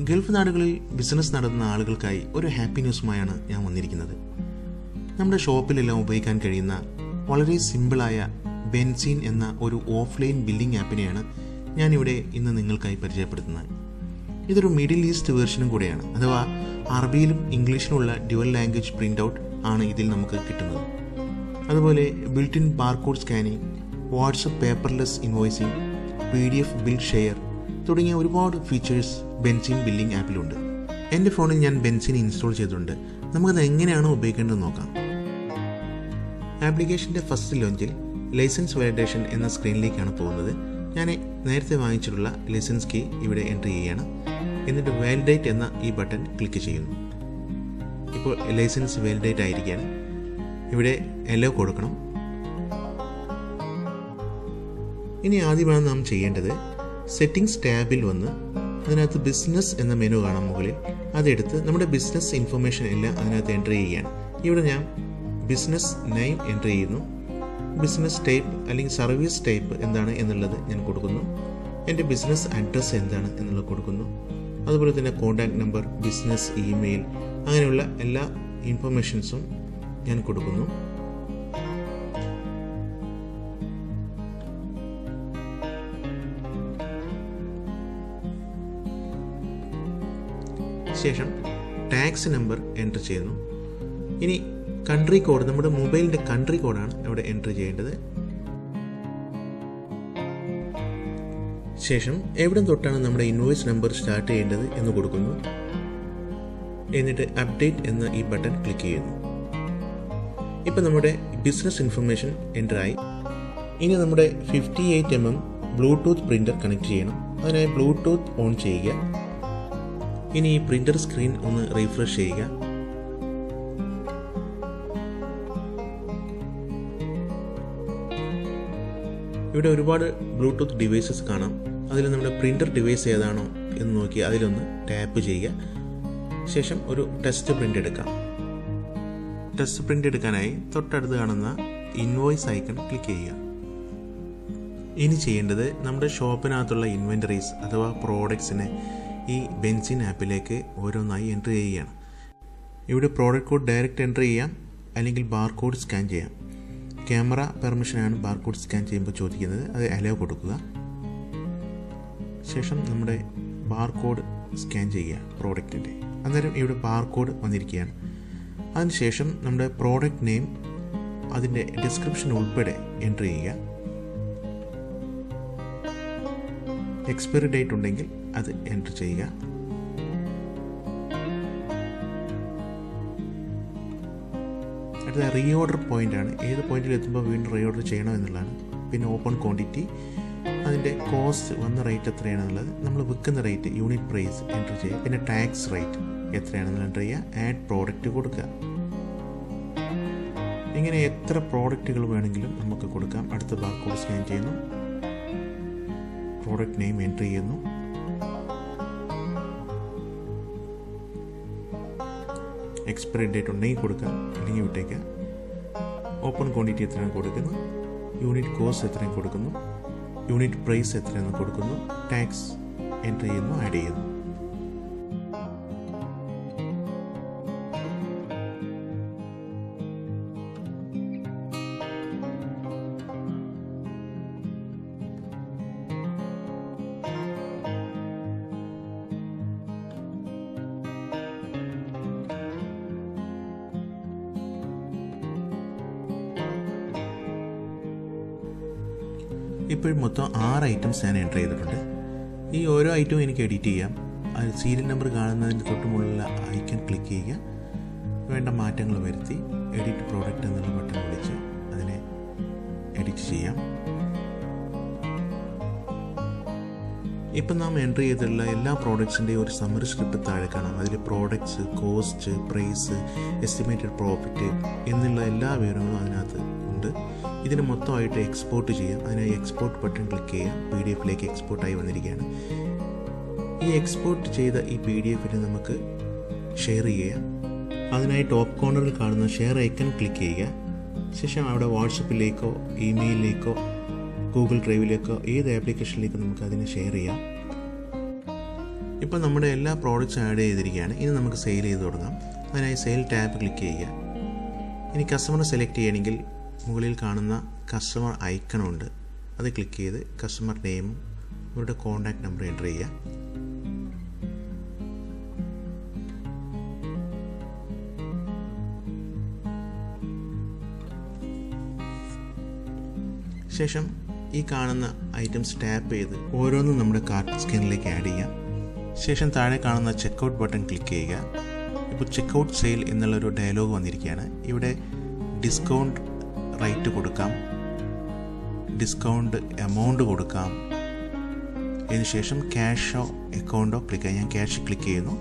Gulf നാടുകളിൽ business നടത്തുന്ന ആളുകൾക്കായി ഒരു ഹാപ്പി ന്യൂസുമായാണ് ഞാൻ വന്നിരിക്കുന്നത്. നമ്മുടെ ഷോപ്പിലെല്ലാം ഉപയോഗിക്കാൻ കഴിയുന്ന വളരെ സിമ്പിളായ ബെൻസീൻ എന്ന ഒരു ഓഫ്ലൈൻ ബില്ലിംഗ് ആപ്പിനെയാണ് ഞാനിവിടെ ഇന്ന് നിങ്ങൾക്കായി പരിചയപ്പെടുത്തുന്നത്. ഇതൊരു മിഡിൽ ഈസ്റ്റ് വേർഷനും കൂടെയാണ്, അഥവാ അറബിയിലും ഇംഗ്ലീഷിലുമുള്ള ഡ്യുവൽ ലാംഗ്വേജ് പ്രിൻ്റ് ഔട്ട് ആണ് ഇതിൽ നമുക്ക് കിട്ടുന്നത്. അതുപോലെ built in barcode scanning, WhatsApp paperless invoicing, PDF bill share തുടങ്ങിയ ഒരുപാട് ഫീച്ചേഴ്സ് ബെൻസീൻ ബില്ലിംഗ് ആപ്പിലുണ്ട്. എൻ്റെ ഫോണിൽ ഞാൻ ബെൻസീൻ ഇൻസ്റ്റാൾ ചെയ്തിട്ടുണ്ട്. നമുക്കത് എങ്ങനെയാണ് ഉപയോഗിക്കേണ്ടത് നോക്കാം. ആപ്ലിക്കേഷൻ്റെ ഫസ്റ്റ് ലോഞ്ചിൽ ലൈസൻസ് വാലിഡേഷൻ എന്ന സ്ക്രീനിലേക്കാണ് പോകുന്നത്. ഞാൻ നേരത്തെ വാങ്ങിച്ചിട്ടുള്ള ലൈസൻസ് കീ ഇവിടെ എൻ്റർ ചെയ്യുകയാണ്. എന്നിട്ട് വാലിഡേറ്റ് എന്ന ഈ ബട്ടൺ ക്ലിക്ക് ചെയ്യുന്നു. ഇപ്പോൾ ലൈസൻസ് വാലിഡേറ്റ് ആയിരിക്കുകയാണ്. ഇവിടെ എല്ലോ കൊടുക്കണം. ഇനി ആദ്യമാണ് നാം ചെയ്യേണ്ടത്, സെറ്റിംഗ്സ് ടാബിൽ വന്ന് അതിനകത്ത് ബിസിനസ് എന്ന മെനു കാണാം മുകളിൽ. അതെടുത്ത് നമ്മുടെ ബിസിനസ് ഇൻഫർമേഷൻ എല്ലാം അതിനകത്ത് എൻ്റർ ചെയ്യുകയാണ്. ഇവിടെ ഞാൻ ബിസിനസ് നെയിം എൻ്റർ ചെയ്യുന്നു. ബിസിനസ് ടൈപ്പ് അല്ലെങ്കിൽ സർവീസ് ടൈപ്പ് എന്താണ് എന്നുള്ളത് ഞാൻ കൊടുക്കുന്നു. എൻ്റെ ബിസിനസ് അഡ്രസ്സ് എന്താണ് എന്നുള്ളത് കൊടുക്കുന്നു. അതുപോലെ തന്നെ കോൺടാക്ട് നമ്പർ, ബിസിനസ് ഇമെയിൽ, അങ്ങനെയുള്ള എല്ലാ ഇൻഫർമേഷൻസും ഞാൻ കൊടുക്കുന്നു. ശേഷം ടാക്സ് നമ്പർ എൻ്റർ ചെയ്യുന്നു. ഇനി കൺട്രി കോഡ്, നമ്മുടെ മൊബൈലിൻ്റെ കൺട്രി കോഡാണ് ഇവിടെ എൻ്റർ ചെയ്യേണ്ടത്. ശേഷം എവിടെ തൊട്ടാണ് നമ്മുടെ ഇൻവോയ്സ് നമ്പർ സ്റ്റാർട്ട് ചെയ്യേണ്ടത് എന്ന് കൊടുക്കുന്നു. എന്നിട്ട് അപ്ഡേറ്റ് എന്ന ഈ ബട്ടൺ ക്ലിക്ക് ചെയ്യുന്നു. ഇപ്പം നമ്മുടെ ബിസിനസ് ഇൻഫർമേഷൻ എൻ്റർ ആയി. ഇനി നമ്മുടെ 58mm ബ്ലൂടൂത്ത് പ്രിൻ്റർ കണക്ട് ചെയ്യണം. അതിനായി ബ്ലൂടൂത്ത് ഓൺ ചെയ്യുക. ഇനി ഈ പ്രിൻ്റർ സ്ക്രീൻ ഒന്ന് റീഫ്രഷ് ചെയ്യുക. ഇവിടെ ഒരുപാട് ബ്ലൂടൂത്ത് ഡിവൈസസ് കാണാം. അതിൽ നമ്മുടെ പ്രിൻ്റർ ഡിവൈസ് ഏതാണോ എന്ന് നോക്കി അതിലൊന്ന് ടാപ്പ് ചെയ്യുക. ശേഷം ഒരു ടെസ്റ്റ് പ്രിൻ്റ് എടുക്കാം. ടെസ്റ്റ് പ്രിൻ്റ് എടുക്കാനായി തൊട്ടടുത്ത് കാണുന്ന ഇൻവോയ്സ് ഐക്കൺ ക്ലിക്ക് ചെയ്യുക. ഇനി ചെയ്യേണ്ടത് നമ്മുടെ ഷോപ്പിനകത്തുള്ള ഇൻവെൻ്ററീസ് അഥവാ പ്രോഡക്ട്സിനെ ഈ ബെൻസീൻ ആപ്പിലേക്ക് ഓരോന്നായി എൻ്റർ ചെയ്യുകയാണ്. ഇവിടെ പ്രോഡക്റ്റ് കോഡ് ഡയറക്റ്റ് എൻ്റർ ചെയ്യാം, അല്ലെങ്കിൽ ബാർകോഡ് സ്കാൻ ചെയ്യാം. ക്യാമറ പെർമിഷനാണ് ബാർകോഡ് സ്കാൻ ചെയ്യുമ്പോൾ ചോദിക്കുന്നത്. അത് അലോ കൊടുക്കുക. ശേഷം നമ്മുടെ ബാർകോഡ് സ്കാൻ ചെയ്യുക പ്രോഡക്റ്റിൻ്റെ. അന്നേരം ഇവിടെ ബാർകോഡ് വന്നിരിക്കുകയാണ്. അതിനുശേഷം നമ്മുടെ പ്രോഡക്റ്റ് നെയിം, അതിൻ്റെ ഡിസ്ക്രിപ്ഷൻ ഉൾപ്പെടെ എൻ്റർ ചെയ്യുക. എക്സ്പയറി ഡേറ്റ് ഉണ്ടെങ്കിൽ അത് എൻ്റർ ചെയ്യുക. അടുത്ത റീഓർഡർ പോയിൻ്റാണ്. ഏത് പോയിന്റിൽ എത്തുമ്പോൾ വീണ്ടും റീഓർഡർ ചെയ്യണം എന്നുള്ളതാണ്. പിന്നെ ഓപ്പൺ ക്വാണ്ടിറ്റി, അതിൻ്റെ കോസ്റ്റ് വന്ന റേറ്റ് എത്രയാണെന്നുള്ളത്, നമ്മൾ വിൽക്കുന്ന റേറ്റ്, യൂണിറ്റ് പ്രൈസ് എൻ്റർ ചെയ്യുക. പിന്നെ ടാക്സ് റേറ്റ് എത്രയാണെന്ന് എൻ്റർ ചെയ്യുക. ആഡ് പ്രോഡക്റ്റ് കൊടുക്കുക. ഇങ്ങനെ എത്ര പ്രോഡക്റ്റുകൾ വേണമെങ്കിലും നമുക്ക് കൊടുക്കാം. അടുത്ത ബാർകോഡ് സ്കാൻ ചെയ്യുന്നു. പ്രോഡക്റ്റ് നെയിം എൻ്റർ ചെയ്യുന്നു. എക്സ്പയറി ഡേറ്റ് ഉണ്ടെങ്കിൽ കൊടുക്കാം, അല്ലെങ്കിൽ വിട്ടേക്കാം. ഓപ്പൺ ക്വാണ്ടിറ്റി എത്രയാണ് കൊടുക്കുന്നു, യൂണിറ്റ് കോസ്റ്റ് എത്രയും കൊടുക്കുന്നു, യൂണിറ്റ് പ്രൈസ് എത്രയെന്ന് കൊടുക്കുന്നു, ടാക്സ് എൻ്റർ ചെയ്യുന്നു, ആഡ് ചെയ്യുന്നു. ഇപ്പോൾ മൊത്തം 6 ഐറ്റംസ് ഞാൻ എൻ്റർ ചെയ്തിട്ടുണ്ട്. ഈ ഓരോ ഐറ്റവും എനിക്ക് എഡിറ്റ് ചെയ്യാം. അത് സീരിയൽ നമ്പർ കാണുന്നതിന് തൊട്ടുമുള്ള ഐക്കൺ ക്ലിക്ക് ചെയ്യുക. വേണ്ട മാറ്റങ്ങൾ വരുത്തി എഡിറ്റ് പ്രോഡക്റ്റ് എന്നുള്ള ബട്ടൺ വിളിച്ച് അതിനെ എഡിറ്റ് ചെയ്യാം. ഇപ്പം നാം എൻ്റർ ചെയ്തിട്ടുള്ള എല്ലാ പ്രോഡക്ട്സിൻ്റെയും ഒരു സമ്മറി സ്ക്രിപ്റ്റ് താഴെ കാണാം. അതിൽ products, cost, price, estimated profit എന്നുള്ള എല്ലാ വിവരങ്ങളും അതിനകത്ത് ഉണ്ട്. ഇതിന് മൊത്തമായിട്ട് എക്സ്പോർട്ട് ചെയ്യാം. അതിനായി എക്സ്പോർട്ട് ബട്ടൺ ക്ലിക്ക് ചെയ്യാം. PDF എക്സ്പോർട്ടായി വന്നിരിക്കുകയാണ്. ഈ എക്സ്പോർട്ട് ചെയ്ത ഈ PDF നമുക്ക് ഷെയർ ചെയ്യാം. അതിനായി ടോപ്പ് കോർണറിൽ കാണുന്ന ഷെയർ ഐക്കൺ ക്ലിക്ക് ചെയ്യുക. ശേഷം അവിടെ വാട്സപ്പിലേക്കോ ഇമെയിലിലേക്കോ ഗൂഗിൾ ഡ്രൈവിലേക്കോ ഏത് ആപ്ലിക്കേഷനിലേക്കോ നമുക്ക് അതിനെ ഷെയർ ചെയ്യാം. ഇപ്പോൾ നമ്മുടെ എല്ലാ പ്രോഡക്റ്റ്സും ആഡ് ചെയ്തിരിക്കുകയാണ്. ഇനി നമുക്ക് സെയിൽ ചെയ്ത് തുടങ്ങാം. അതിനായി സെയിൽ ടാബ് ക്ലിക്ക് ചെയ്യുക. ഇനി കസ്റ്റമർ സെലക്ട് ചെയ്യണമെങ്കിൽ മുകളിൽ കാണുന്ന കസ്റ്റമർ ഐക്കണുണ്ട്, അത് ക്ലിക്ക് ചെയ്ത് കസ്റ്റമർ നെയിമും അവരുടെ കോൺടാക്റ്റ് നമ്പർ എൻ്റർ ചെയ്യുക. ശേഷം ഈ കാണുന്ന ഐറ്റംസ് ടാപ്പ് ചെയ്ത് ഓരോന്നും നമ്മുടെ കാർട്ട് സ്കാനിലേക്ക് ആഡ് ചെയ്യാം. ശേഷം താഴെ കാണുന്ന ചെക്കൗട്ട് ബട്ടൺ ക്ലിക്ക് ചെയ്യുക. ഇപ്പോൾ ചെക്കൗട്ട് സെയിൽ എന്നുള്ളൊരു ഡയലോഗ് വന്നിരിക്കുകയാണ്. ഇവിടെ ഡിസ്കൗണ്ട് റേറ്റ് കൊടുക്കാം, ഡിസ്കൗണ്ട് എമൗണ്ട് കൊടുക്കാം. അതിനുശേഷം ക്യാഷോ അക്കൗണ്ടോ ക്ലിക്ക് ചെയ്യാം. ഞാൻ ക്യാഷ് ക്ലിക്ക് ചെയ്യുന്നു.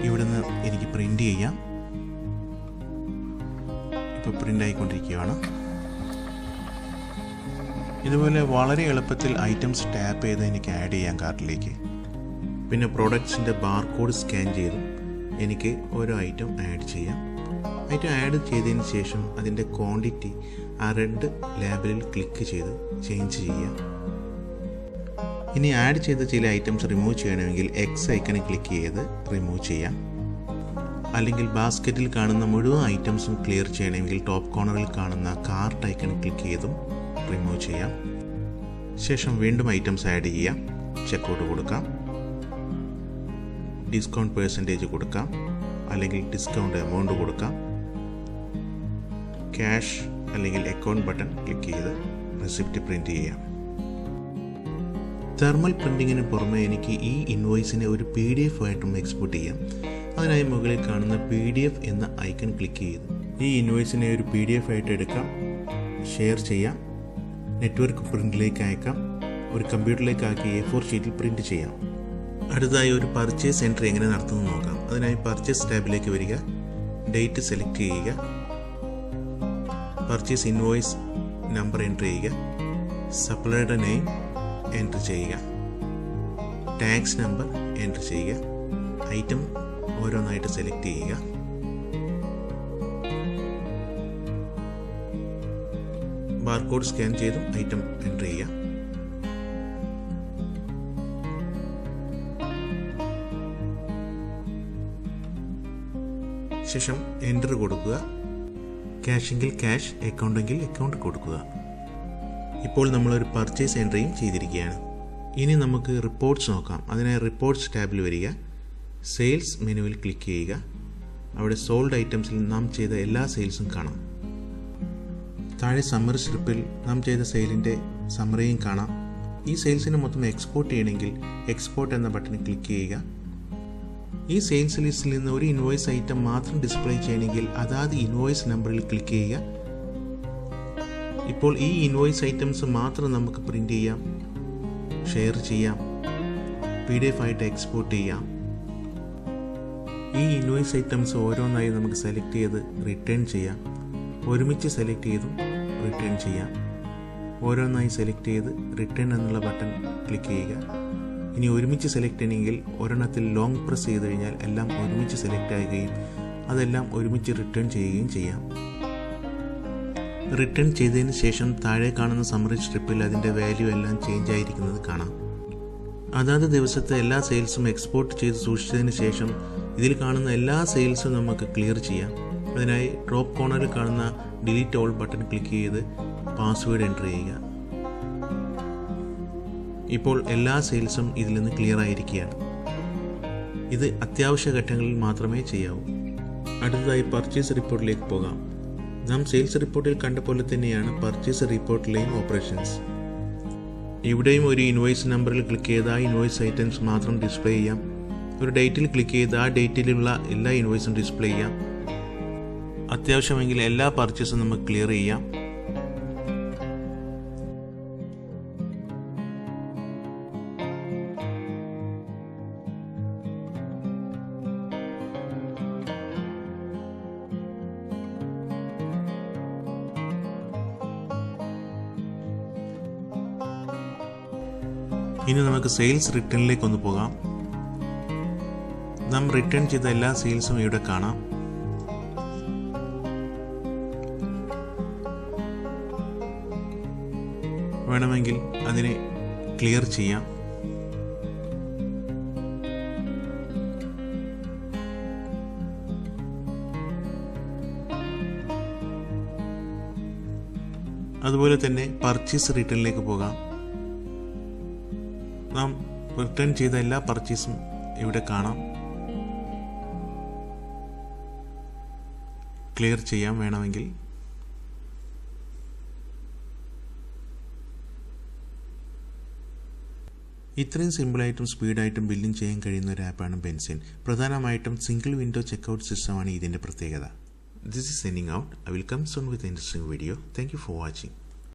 ഇവിടെ നിന്ന് എനിക്ക് പ്രിൻ്റ് ചെയ്യാം. ഇപ്പോൾ പ്രിൻ്റ് ആയിക്കൊണ്ടിരിക്കുകയാണ്. ഇതുപോലെ വളരെ എളുപ്പത്തിൽ ഐറ്റംസ് ടാപ്പ് ചെയ്ത് എനിക്ക് ആഡ് ചെയ്യാം കാർട്ടിലേക്ക്. പിന്നെ പ്രോഡക്ട്സിൻ്റെ ബാർകോഡ് സ്കാൻ ചെയ്ത് എനിക്ക് ഓരോ ഐറ്റം ആഡ് ചെയ്യാം. ഐറ്റം ആഡ് ചെയ്തതിന് ശേഷം അതിൻ്റെ ക്വാണ്ടിറ്റി ആ റെഡ് ലേബലിൽ ക്ലിക്ക് ചെയ്ത് ചേഞ്ച് ചെയ്യാം. ഇനി ആഡ് ചെയ്ത ചില ഐറ്റംസ് റിമൂവ് ചെയ്യണമെങ്കിൽ എക്സ് ഐക്കണിൽ ക്ലിക്ക് ചെയ്ത് റിമൂവ് ചെയ്യാം. അല്ലെങ്കിൽ ബാസ്ക്കറ്റിൽ കാണുന്ന മുഴുവൻ ഐറ്റംസും ക്ലിയർ ചെയ്യണമെങ്കിൽ ടോപ്പ് കോർണറിൽ കാണുന്ന കാർട്ട് ഐക്കണിൽ ക്ലിക്ക് ചെയ്തും റിമൂവ് ചെയ്യാം. ശേഷം വീണ്ടും ഐറ്റംസ് ആഡ് ചെയ്യാം. ചെക്കൗട്ട് കൊടുക്കാം, ഡിസ്കൗണ്ട് പെർസെൻറ്റേജ് കൊടുക്കാം, അല്ലെങ്കിൽ ഡിസ്കൗണ്ട് എമൗണ്ട് കൊടുക്കാം. ക്യാഷ് അല്ലെങ്കിൽ അക്കൗണ്ട് ബട്ടൺ ക്ലിക്ക് ചെയ്ത് റെസിപ്റ്റ് പ്രിൻ്റ് ചെയ്യാം. തെർമൽ പ്രിൻറ്റിങ്ങിന് പുറമെ എനിക്ക് ഈ ഇൻവോയ്സിനെ ഒരു PDF ആയിട്ടും എക്സ്പോർട്ട് ചെയ്യാം. അതിനായി മുകളിൽ കാണുന്ന PDF എന്ന ഐക്കൺ ക്ലിക്ക് ചെയ്ത് ഈ ഇൻവോയ്സിനെ ഒരു PDF ആയിട്ട് എടുക്കാം, ഷെയർ ചെയ്യാം, നെറ്റ്വർക്ക് പ്രിൻറ്റിലേക്ക് അയക്കാം, ഒരു കമ്പ്യൂട്ടറിലേക്ക് ആക്കി A4 ഷീറ്റിൽ പ്രിൻറ്റ് ചെയ്യാം. അടുത്തതായി ഒരു പർച്ചേസ് എൻട്രി എങ്ങനെ നടത്തുന്നത് നോക്കാം. അതിനായി പർച്ചേസ് ടാബിലേക്ക് വരിക, ഡേറ്റ് സെലക്ട് ചെയ്യുക, പർച്ചേസ് ഇൻവോയ്സ് നമ്പർ എൻറ്റർ ചെയ്യുക, സപ്ലയറുടെ നെയിം എൻറ്റർ ചെയ്യുക, ടാക്സ് നമ്പർ എൻറ്റർ ചെയ്യുക, ഐറ്റം ഓരോന്നായിട്ട് സെലക്ട് ചെയ്യുക. ബാർകോഡ് സ്കാൻ ചെയ്തും ഐറ്റം എൻറ്റർ ചെയ്യുക. ശേഷം എൻറ്റർ കൊടുക്കുക. ക്യാഷെങ്കിൽ ക്യാഷ്, അക്കൗണ്ടെങ്കിൽ അക്കൗണ്ട് കൊടുക്കുക. ഇപ്പോൾ നമ്മളൊരു പർച്ചേസ് എൻട്രിയും ചെയ്തിരിക്കുകയാണ്. ഇനി നമുക്ക് റിപ്പോർട്ട്സ് നോക്കാം. അതിനായി റിപ്പോർട്ട്സ് ടാബിൽ വരിക, സെയിൽസ് മെനുവിൽ ക്ലിക്ക് ചെയ്യുക. അവിടെ സോൾഡ് ഐറ്റംസിൽ നാം ചെയ്ത എല്ലാ സെയിൽസും കാണാം. താഴെ സമ്മറി സ്ട്രിപ്പിൽ നാം ചെയ്ത സെയിലിൻ്റെ സമ്മറിയും കാണാം. ഈ സെയിൽസിനെ മൊത്തം എക്സ്പോർട്ട് ചെയ്യണമെങ്കിൽ എക്സ്പോർട്ട് എന്ന ബട്ടണിൽ ക്ലിക്ക് ചെയ്യുക. ഈ സെയിൽസ് ലിസ്റ്റിൽ നിന്ന് ഒരു ഇൻവോയ്സ് ഐറ്റം മാത്രം ഡിസ്പ്ലേ ചെയ്യണമെങ്കിൽ അതാത് ഇൻവോയ്സ് നമ്പറിൽ ക്ലിക്ക് ചെയ്യുക. ഇപ്പോൾ ഈ ഇൻവോയ്സ് ഐറ്റംസ് മാത്രം നമുക്ക് പ്രിൻ്റ് ചെയ്യാം, ഷെയർ ചെയ്യാം, PDF ആയിട്ട് എക്സ്പോർട്ട് ചെയ്യാം. ഈ ഇൻവോയ്സ് ഐറ്റംസ് ഓരോന്നായി നമുക്ക് സെലക്ട് ചെയ്ത് റിട്ടേൺ ചെയ്യാം. ഒരുമിച്ച് സെലക്ട് ചെയ്തും റിട്ടേൺ ചെയ്യാം. ഓരോന്നായി സെലക്ട് ചെയ്ത് റിട്ടേൺ എന്നുള്ള ബട്ടൺ ക്ലിക്ക് ചെയ്യുക. ഇനി ഒരുമിച്ച് സെലക്ട് ചെയ്യണമെങ്കിൽ ഒരെണ്ണത്തിൽ ലോങ് പ്രസ് ചെയ്ത് കഴിഞ്ഞാൽ എല്ലാം ഒരുമിച്ച് സെലക്ട് ആകുകയും അതെല്ലാം ഒരുമിച്ച് റിട്ടേൺ ചെയ്യുകയും ചെയ്യാം. റിട്ടേൺ ചെയ്തതിന് ശേഷം താഴെ കാണുന്ന സമ്മറി സ്ട്രിപ്പിൽ അതിൻ്റെ വാല്യൂ എല്ലാം ചേഞ്ച് ആയിരിക്കുന്നത് കാണാം. അതാത് ദിവസത്തെ എല്ലാ സെയിൽസും എക്സ്പോർട്ട് ചെയ്ത് സൂക്ഷിച്ചതിന് ശേഷം ഇതിൽ കാണുന്ന എല്ലാ സെയിൽസും നമുക്ക് ക്ലിയർ ചെയ്യാം. അതിനായി ടോപ്പ് കോർണറിൽ കാണുന്ന ഡിലീറ്റ് ഓൾ ബട്ടൺ ക്ലിക്ക് ചെയ്ത് പാസ്വേഡ് എൻ്റർ ചെയ്യുക. ഇപ്പോൾ എല്ലാ സെയിൽസും ഇതിൽ നിന്ന് ക്ലിയർ ആയിരിക്കുകയാണ്. ഇത് അത്യാവശ്യ ഘട്ടങ്ങളിൽ മാത്രമേ ചെയ്യാവൂ. അടുത്തതായി പർച്ചേസ് റിപ്പോർട്ടിലേക്ക് പോകാം. നാം സെയിൽസ് റിപ്പോർട്ടിൽ കണ്ട പോലെ തന്നെയാണ് പർച്ചേസ് റിപ്പോർട്ടിലെയും ഓപ്പറേഷൻസ്. ഇവിടെയും ഒരു ഇൻവോയ്സ് നമ്പറിൽ ക്ലിക്ക് ചെയ്ത് ആ ഇൻവോയ്സ് ഐറ്റംസ് മാത്രം ഡിസ്പ്ലേ ചെയ്യാം. ഒരു ഡേറ്റിൽ ക്ലിക്ക് ചെയ്ത് ആ ഡേറ്റിലുള്ള എല്ലാ ഇൻവോയ്സും ഡിസ്പ്ലേ ചെയ്യാം. അത്യാവശ്യമെങ്കിൽ എല്ലാ പർച്ചേസും നമുക്ക് ക്ലിയർ ചെയ്യാം. ഇനി നമുക്ക് സെയിൽസ് റിട്ടേണിലേക്ക് ഒന്ന് പോകാം. നാം റിട്ടേൺ ചെയ്ത എല്ലാ സെയിൽസും ഇവിടെ കാണാം. വേണമെങ്കിൽ അതിനെ ക്ലിയർ ചെയ്യാം. അതുപോലെ തന്നെ പർച്ചേസ് റിട്ടേണിലേക്ക് പോകാം. നാം റിട്ടേൺ ചെയ്ത എല്ലാ പർച്ചേസും ഇവിടെ കാണാം. ക്ലിയർ ചെയ്യാം വേണമെങ്കിൽ. ഇത്രയും സിമ്പിളായിട്ടും സ്പീഡായിട്ടും ബില്ലിംഗ് ചെയ്യാൻ കഴിയുന്ന ഒരു ആപ്പാണ് ബെൻസിൻ. പ്രധാനമായിട്ടും സിംഗിൾ വിൻഡോ ചെക്ക്ഔട്ട് സിസ്റ്റമാണ് ഇതിൻ്റെ പ്രത്യേകത. This is sending out. I will come soon with an interesting video. Thank you for watching.